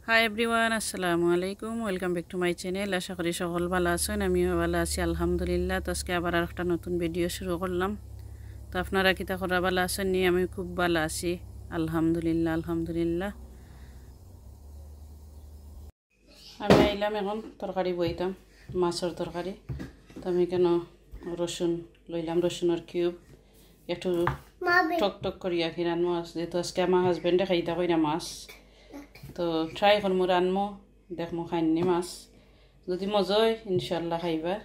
High everyone, আসসালামু আলাইকুম। Welcome back to my channel. আশা করি সকল ভালো আছেন, আমিও ভালো আছি আলহামদুলিল্লাহ। তো আজকে আবার একটা নতুন ভিডিও শুরু করলাম। তো আপনারা কি তা করা ভালো আছেন? নি আমি খুব ভালো আছি আলহামদুলিল্লাহ। আমি আইলাম এখন তরকারি বইতাম, মাছের তরকারি। তো আমি কেন রসুন লইলাম, রসুনের কিউব একটু টক টক করিয়া কি রান্না মাছ, যেহেতু আজকে আমার হাজবেন্ডে খাইতে কই না মাছ, তো ট্রাই করমু রানমো, দেখমো খাইনি মাছ। যদি মজা হয় ইনশাল্লাহ খাইবা,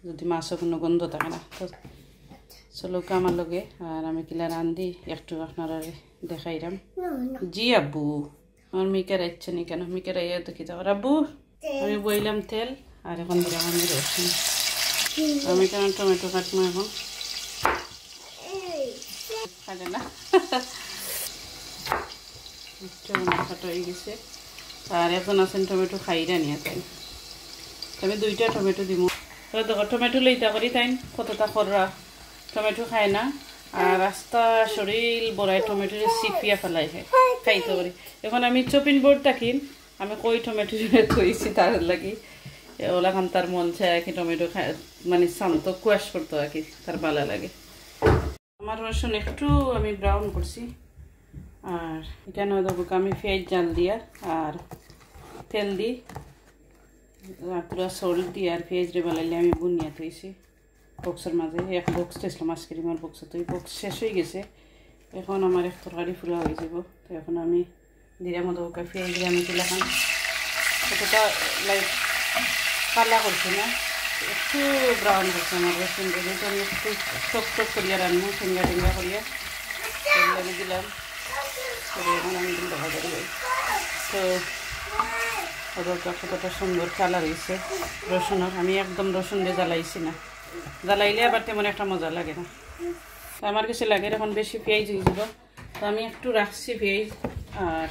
যদি মাছও কোনো গন্ধ থাকে না। তো চলো আমার লগে, আর আমি কিলা রান্ধি একটু আপনারা দেখাইলাম। জি আব্বু, আমার মিকের ইচ্ছে নি কেন, মিকের আইয়া তো খিতা আব্বু। আমি বইলাম তেল, আর এখন দিলাম আমি রসুন। আমি কেন টমেটো কাটবো এখন, খাটে না কাটা হয়ে গেছে। আর এখন আছেন টমেটো খাইরা নিয়ে তাই, আমি 2টা টমেটো দিব। দেখো টমেটো লইতা করি তাই কতটা খররা টমেটো খায় না, আর রাস্তা শরীর বড়াই টমেটো চিপিয়া ফেলাই খাইতে পারি। এখন আমি চপিং বোর্ড থাকিন, আমি কই টমেটো থইছি তার লাগি ওলা খান তার মন চায় আর কি টমেটো খায়, মানে শান্ত কুয়াশ করতো আর কি, তার ভালো লাগে। আমার রসুন একটু আমি ব্রাউন করছি, আর এখানে দেখো আমি পেঁয়াজ জাল দিয়া আর তেল দিই, পুরা সল্ট দিয়ে আর পেঁয়াজ রে বালাইলে আমি বুনিয়া থইছি বক্সের মাঝে। এক বক্স থইছিলাম আইসক্রিমের বক্স, তো এই বক্স শেষ হয়ে গেছে। এখন আমার এক তরকারি ফুলা হয়ে যাব। তো এখন আমি দিলাম ওকে পেঁয়াজ দিয়ে আমি দিলাম কতটা লাইক কালা করছি না, একটু ব্রাউন করছি আমার রসুন, যেহেতু আমি একটু টক টক করিয়া রান্না ঠেঙ্গা ঠেঙ্গা করিয়া আমি দিলাম। এখন আমি দেখা করি তো ওদেরটা কতটা সুন্দর কালার হয়েছে রসুনের। আমি একদম রসুন দিয়ে জ্বালাইছি না, জ্বালাইলে আবার তেমন একটা মজা লাগে না। তো আমার কাছে লাগে এখন বেশি পেঁয়াজ হয়ে যাব, তো আমি একটু রাখছি পেঁয়াজ। আর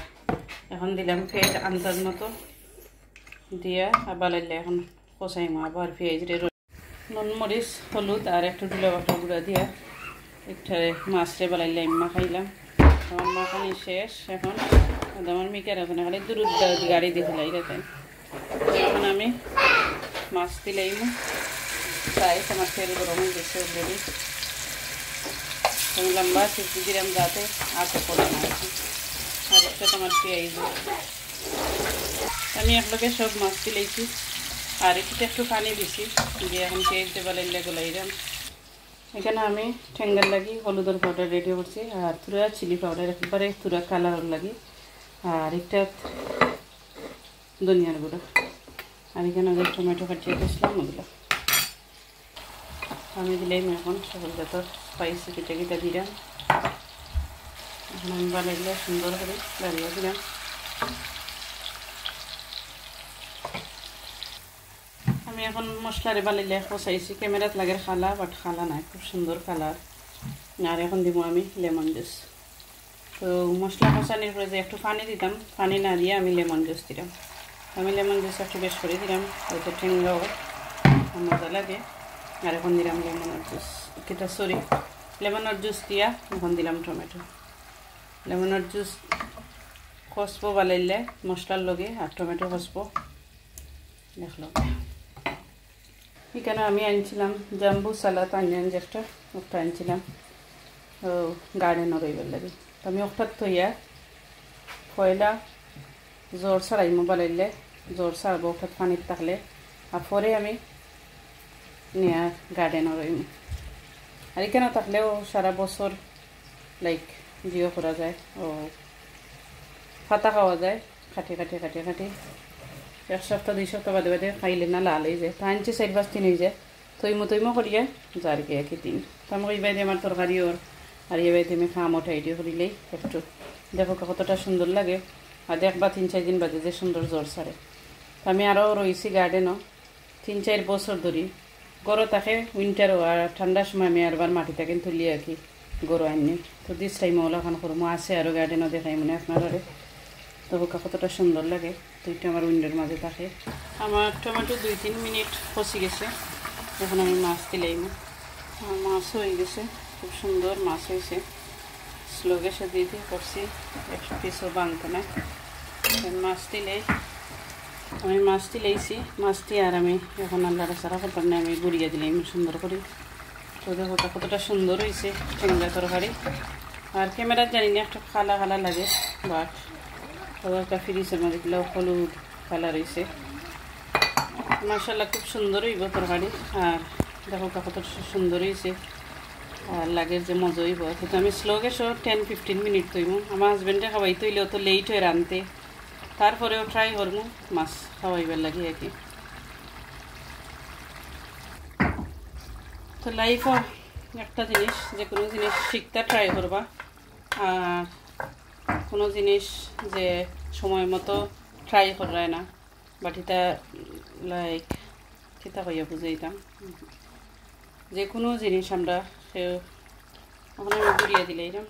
এখন দিলাম পেঁয়াজ আন্দাজ মতো দিয়া আর বালাইলে এখন কষাইমো আবার পেঁয়াজ রে নুন মরিচ হলুদ আর একটু ধুলা বাটা গুঁড়া দিয়া একটারে মাছ রে বালাইলে আমি খাইলাম। আমার মাখানি শেষ। এখন আমার মিকের এখন খালি দুধ গাড়ি দিয়ে ফেলাই গেছেন। এখন আমি মাছ দিলাইম, তাই আমার তেল গরম হয়ে গেছে অলরেডি। আমি লম্বা সিদ্ধি দিলাম যাতে আটে পড়ে না, আর একটা তোমার পেঁয়াজ আমি একলগে সব মাছ দিলাইছি, আর একটু পানি দিছি দিয়ে এখন পেঁয়াজ দিয়ে বালাইলে গোলাইলাম। এখানে আমি ঠেঙ্গার লাগি হলুদের পাউডার রেডি করছি, আর তুরা চিলি পাউডার একবারে তুরা কালার লাগি, আর একটা ধনিয়ার গুঁড়ো, আর এখানে ওদের টমেটো কাটিয়ে দিয়েছিলাম ওগুলো আমি দিলাম। এখন সকল ভেতর স্পাইসি কেটে দিলাম। এখন আমি বানাইলে সুন্দর করে বানিয়ে দিলাম। আমি এখন মশলারে বানাইলে কষাইছি, ক্যামেরাত লাগে খালা, বাট খালা নাই, খুব সুন্দর কালার। আর এখন দিব আমি লেমন জুস। তো মশলা কষানির পরে যে একটু পানি দিতাম, পানি না দিয়ে আমি লেমন জুস দিলাম। আমি লেমন জুস একটু বেশ করে দিলাম, হয়তো ঠেঙ্গাও মজা লাগে। আর এখন দিলাম লেমনের জুস, এটা সরি লেমনের জুস দিয়া এখন দিলাম টমেটো। লেমনের জুস কষবো বালাইলে মশলার লগে, আর টমেটো কষবো দেখলো। এখানে আমি আনছিলাম জাম্বু সালাদ আনিয়ান, যেটা একটা আনছিলাম গার্ডেনও রইবার লাগে। তো আমি ওটার থইয়া পয়লা জ্বর ছাড়াইমো বালাইলে, জ্বর ছাড়বো ওটার পানির থাকলে, আর পরে আমি নিয়ে গার্ডেনও রইম। আর এখানে থাকলেও সারা বছর লাইক জিও করা যায়, ও পাতা খাওয়া যায় কাটি এক সপ্তাহ 2 সপ্তাহ বাদে বাদে খাইলে না লাল হয়ে যায়। তো আনছি 4-5 দিন হয়ে যায়, তৈমো করিয়া যার কি একই দিন। তো আমাকে এই বাইরে আমার তরকারি ওর, আর এই বাইরে আমি খাম ওঠাই দিয়ে করিলেই একটু দেখো কতটা সুন্দর লাগে। আর দেখবা 3-4 দিন বাদে যে সুন্দর জ্বর ছাড়ে। তো আমি আরও রয়েছি গার্ডেনও 3-4 বছর ধরি, গরো থাকে উইন্টারও, আর ঠান্ডার সময় আমি আরবার মাটি থেকে তুলিয়ে আর কি গরু আনি। তো দিস টাইমে ওলাখান করবো আছে আরও গার্ডেনও দেখাই মনে আপনারা। তো কতটা সুন্দর লাগে। তো এটা আমার উইন্ডোর মাঝে থাকে। আমার টমেটো 2-3 মিনিট কষি গেছে, এখন আমি মাছ দিলাম। আমার মাছ হয়ে গেছে, খুব সুন্দর মাছ হয়েছে। স্লো গ্যাসে দিয়ে করছি, 1 পিসও বানতে না। মাছটি লেই আমি মাছটি লেইছি মাছটি আর আমি এখন আল্লাহর সারা করতাম না আমি গুড়িয়ে দিলাম সুন্দর করে তো দেখো কতটা সুন্দর হয়েছে ঠেঙ্গা তরকারি আর ক্যামেরা জানি না একটা খালা খালা লাগে বাট একটা ফ্রিজের মধ্যে দিলেও হলুদ কালার হয়েছে মাশাআল্লাহ খুব সুন্দর হইব তরকারি আর দেখো কতটা সুন্দর হয়েছে আর লাগের যে মজা হইব কিন্তু আমি স্লো গ্যাসও 10-15 মিনিট তৈব আমার হাজব্যান্ডে খাওয়াই তৈলেও তো লেট হয়ে রানতে তারপরেও ট্রাই করবো মাছ খাওয়াইবার লাগে আর কি তো লাইফও একটা জিনিস যে কোনো জিনিস শিখতে ট্রাই করবা আর কোনো জিনিস যে সময় মতো ট্রাই করায় না বাট এটা লাইক কিতা কইয়া বুঝাইতাম যে কোনো জিনিস আমরা সে ওখানে আমি ঘুরিয়ে দিলে এরকম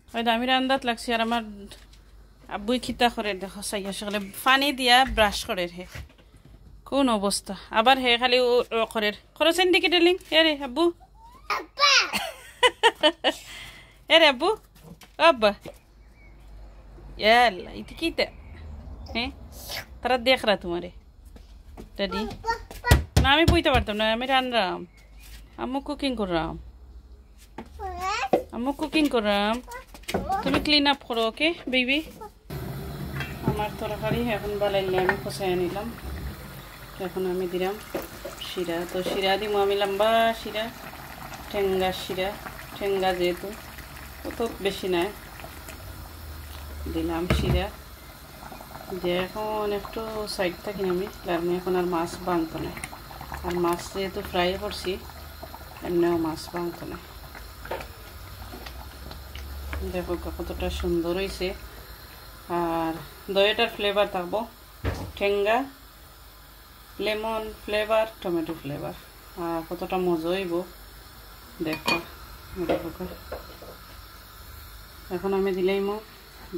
হয়তো আমি রান্দাত লাগছি আর আমার আব্বুই খিতা করে দেখো চাইয়া সকালে পানি দিয়া ব্রাশ করে হে কোন অবস্থা আবার হে খালি করে খরচেন দিকে ডেলিং এরে আব্বু এরে আব্বু আব্বা ইয়াল্লা ইতি কিতা হ্যাঁ তারা দেখ রা তোমারে ড্যাডি না আমি পুইতে পারতাম না আমি রান্নাম আম্মু কুকিং করলাম আম্মু কুকিং করলাম তুমি ক্লিন আপ করো ওকে বেবি আমার তরকারি এখন বালাইলে আমি কষাই নিলাম এখন আমি দিলাম শিরা তো শিরা দিব আমি লম্বা শিরা ঠেঙ্গা শিরা ঠেঙ্গা যেহেতু অত বেশি নাই দিলাম শিরা দিয়ে এখন একটু সাইড থাকি আমি আমি এখন আর মাছ ভাঙতো না আর মাছ যেহেতু ফ্রাই করছি এমনিও মাছ ভাঙতো না দেখো কতটা সুন্দর হয়েছে আর দইটার ফ্লেভার থাকবো ঠেঙ্গা লেমন ফ্লেভার টমেটো ফ্লেভার আর কতটা মজা হইব দেখো এখন আমি দিলাম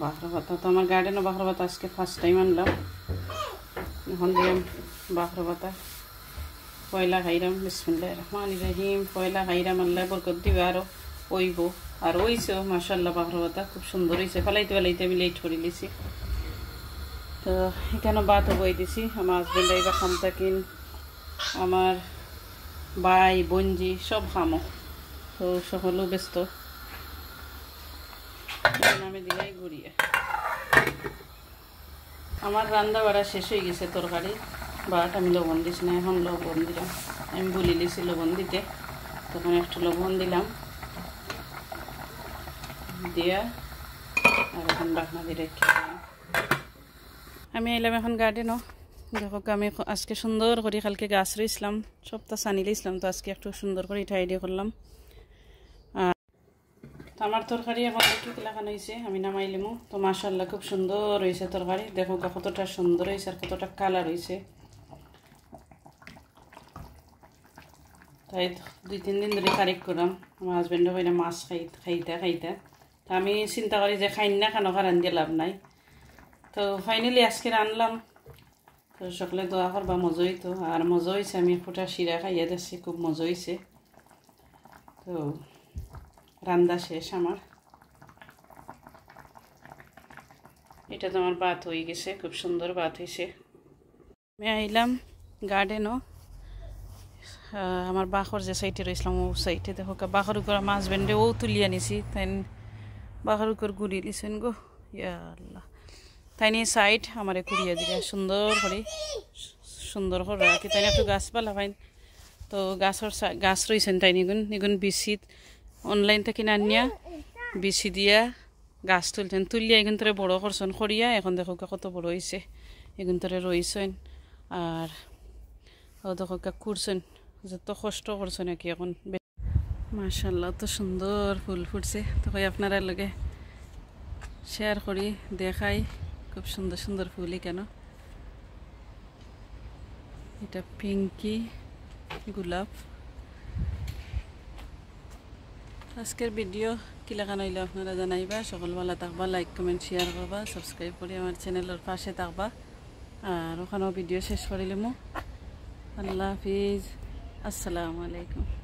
বাখরা পাতা তো আমার গার্ডেনও বাখরা পাতা আজকে ফার্স্ট টাইম আনলাম এখন দিলাম বাখরা পাতা পয়লা খাইরাম বিসমিল্লাহির রহমানির রহিম পয়লা খাইরাম আল্লাহ বরকত দিবে আরও ওইব আর ওইছেও মাশাআল্লাহ বাখরা পাতা খুব সুন্দর হয়েছে ফেলাইতে আমি লেট করে লিছি তো এখানে ভাতও বই দিছি আমার হাজব্যান্ড আইবা খাম থাকিন আমার ভাই বোনজি সব খামো তো সকলেও ব্যস্ত আমি দিলাই ঘুরিয়ে আমার রান্না বাড়া শেষ হয়ে গেছে তরকারি বাট আমি লবণ দিছি না এখন লবণ দিলাম আমি বলি দিছি লবণ দিতে তখন একটু লবণ দিলাম দিয়া আর এখন বাটনা দিয়ে রেখে আমি এলাম এখন গার্ডেনও দেখো আমি আজকে সুন্দর করে কালকে গাছ রইছিলাম সবটা সানি লইছিলাম তো আজকে একটু সুন্দর করে এটা আইডিয়া করলাম আর আমার তরকারি এখন একটু লাগানো হয়েছে আমি নামাইলিমো তো মাশাআল্লাহ খুব সুন্দর হয়েছে তরকারি দেখো কতটা সুন্দর হয়েছে আর কতটা কালার হয়েছে তাই 2-3 দিন ধরে কারেক্ট করলাম আমার হাজব্যান্ডও হয় না মাছ খাইতে তো আমি চিন্তা করি যে খাই না কেন কারণ দিয়ে লাভ নাই তো ফাইনালি আজকে রানলাম তো সকলে দোয়া করবা মজা হইতো আর মজা হয়েছে আমি ফুটা শিরা খাইয়া দিচ্ছি খুব মজা হয়েছে তো রান্না শেষ আমার এটা তো আমার ভাত হয়ে গেছে খুব সুন্দর ভাত হয়েছে আমি আইলাম গার্ডেনও আমার বাখর যে সাইডে রয়েছিলাম ও সাইডে দেখো বাখর উপর আমার হাজব্যান্ডে ও তুলিয়ে আনিছি তাই বাখর উপর ঘুরিয়ে দিছেন গো ইয়া আল্লাহ তাই নিয়ে সাইড আমারে ঘুরিয়ে দিলে সুন্দর করে রাখি তাই একটু গাছপালা পাইন তো গাছ রয়েছেন তাই নিগুন বিসি অনলাইন থেকে আনিয়া বিসি দিয়া গাছ তুলিয়া এগুন তোরে বড় করছেন করিয়া এখন দেখো কত বড় হয়েছে এগুন তোরে রয়েছেন আর ও দেখো করছেন যত কষ্ট করছেন নাকি এখন মাশাআল্লাহ তো সুন্দর ফুল ফুটছে তো আপনারা লগে শেয়ার করি দেখাই খুব সুন্দর সুন্দর ফুলই কেন এটা পিঙ্কি গোলাপ আজকের ভিডিও কি লাগানো হইলে আপনারা জানাইবা সকল ভালো থাকবা লাইক কমেন্ট শেয়ার করবা সাবস্ক্রাইব করে আমার চ্যানেলের পাশে থাকবা আর ওখানেও ভিডিও শেষ করিলাম আল্লাহ হাফিজ আসসালামু আলাইকুম